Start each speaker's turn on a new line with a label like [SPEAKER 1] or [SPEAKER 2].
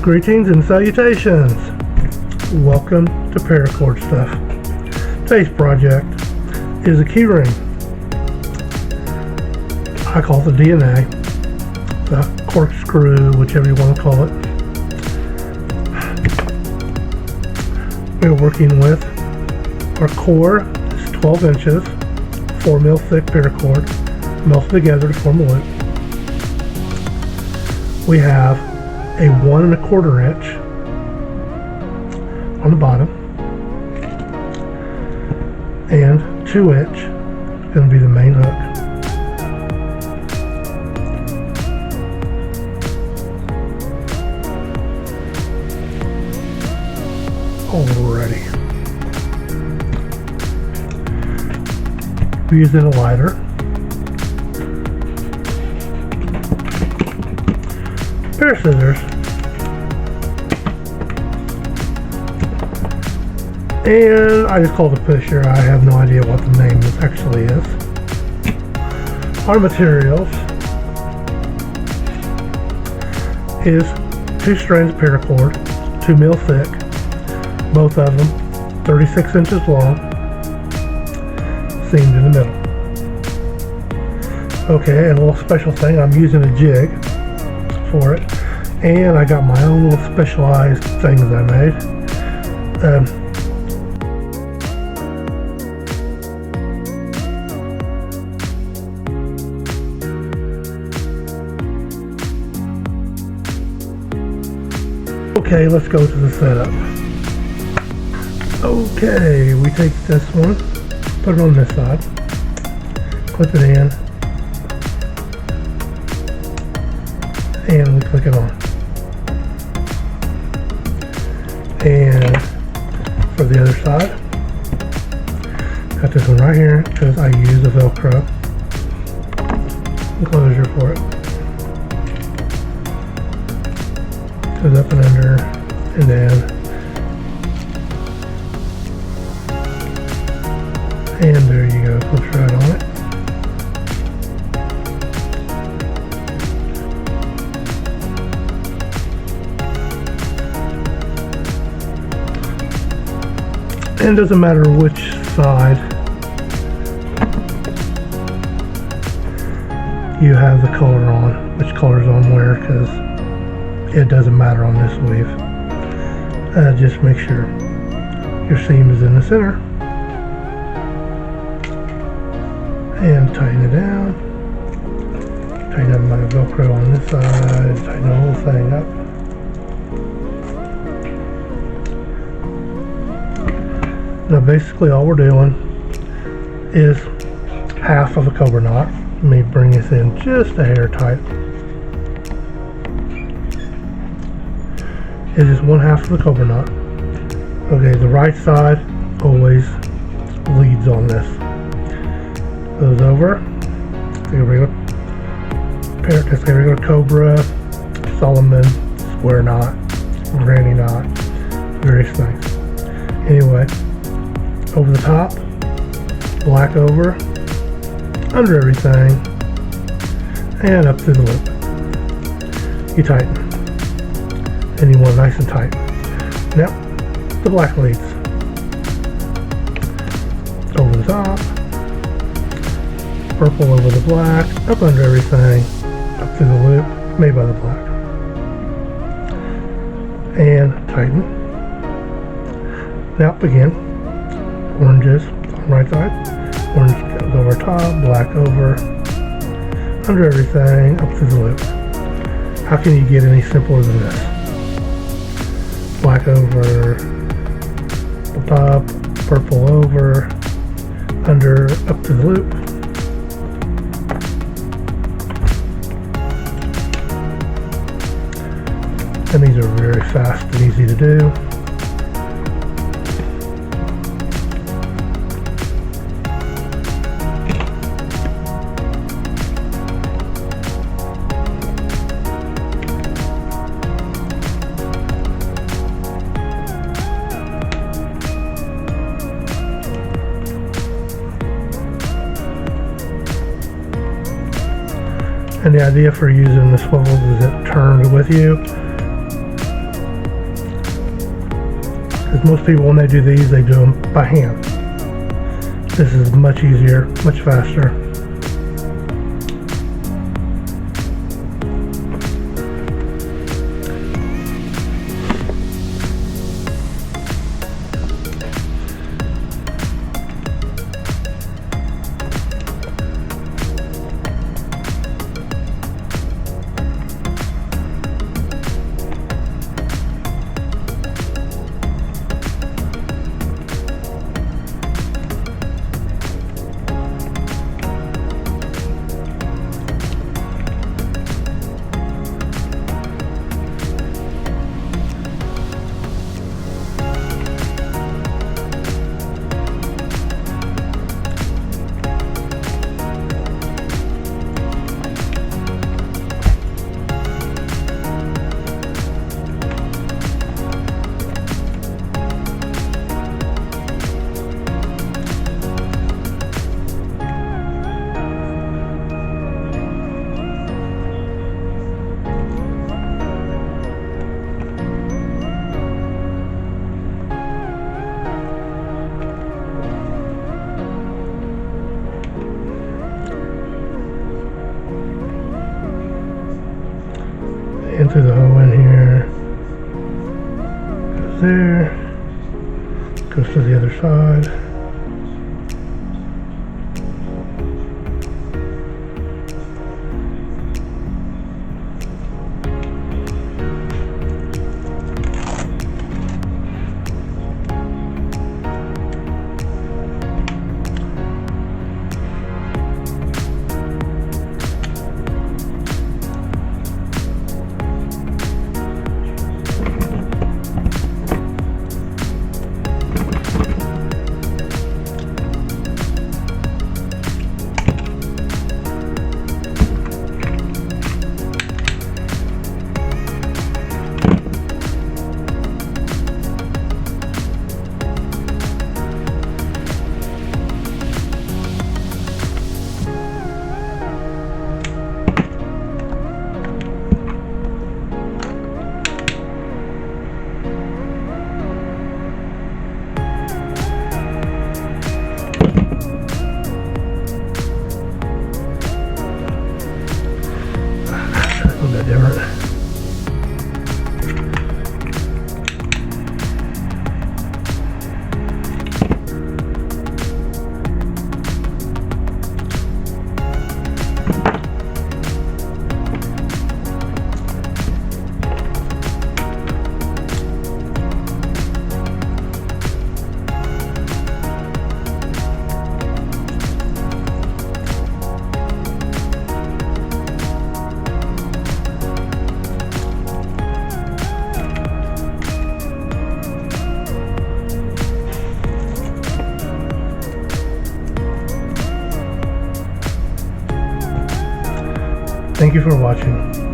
[SPEAKER 1] Greetings and salutations. Welcome to Paracord Stuff. Today's project is a keyring. I call it the DNA, the corkscrew, whichever you want to call it. We're working with our core. It's 12 inches, 4mm thick paracord, melted together to form a loop. We have a 1 1/4 inch on the bottom, and 2 inch is going to be the main hook. Alrighty. We're using a lighter. Pair of scissors. And I just called a pusher. I have no idea what the name actually is. Our materials is 2 strands of paracord, 2mm thick, both of them 36 inches long, seamed in the middle. Okay, and a little special thing, I'm using a jig for it, and I got my own little specialized things I made. Okay, let's go to the setup. Okay, we take this one, put it on this side, clip it in, and we click it on. And for the other side, got this one right here because I use a Velcro enclosure for it. Goes up and under, and then there you go, clips right on it. And it doesn't matter which side you have the color on, which color's on where, because it doesn't matter on this weave. Just make sure your seam is in the center and tighten it down. Tighten up my Velcro on this side, tighten the whole thing up. Now basically all we're doing is half of a Cobra knot. Let me bring this in just a hair tight. It's just 1/2 of the Cobra knot. Okay, the right side always leads on this. Goes over. Take a regular Cobra, Solomon, square knot, granny knot, various things. Anyway, over the top, black over, under everything, and up through the loop. You tighten. And you want it nice and tight. Now, the black leads. Over the top, purple over the black, up under everything, up through the loop, made by the black. And tighten. Now again, oranges on the right side, orange goes over top, black over, under everything, up through the loop. How can you get any simpler than this? Black over the top, purple over, under, up to the loop. And these are very fast and easy to do. And the idea for using the swivels is it turns with you. Because most people, when they do these, they do them by hand. This is much easier, much faster. In through the hole in here, goes there, goes to the other side. Different. Thank you for watching.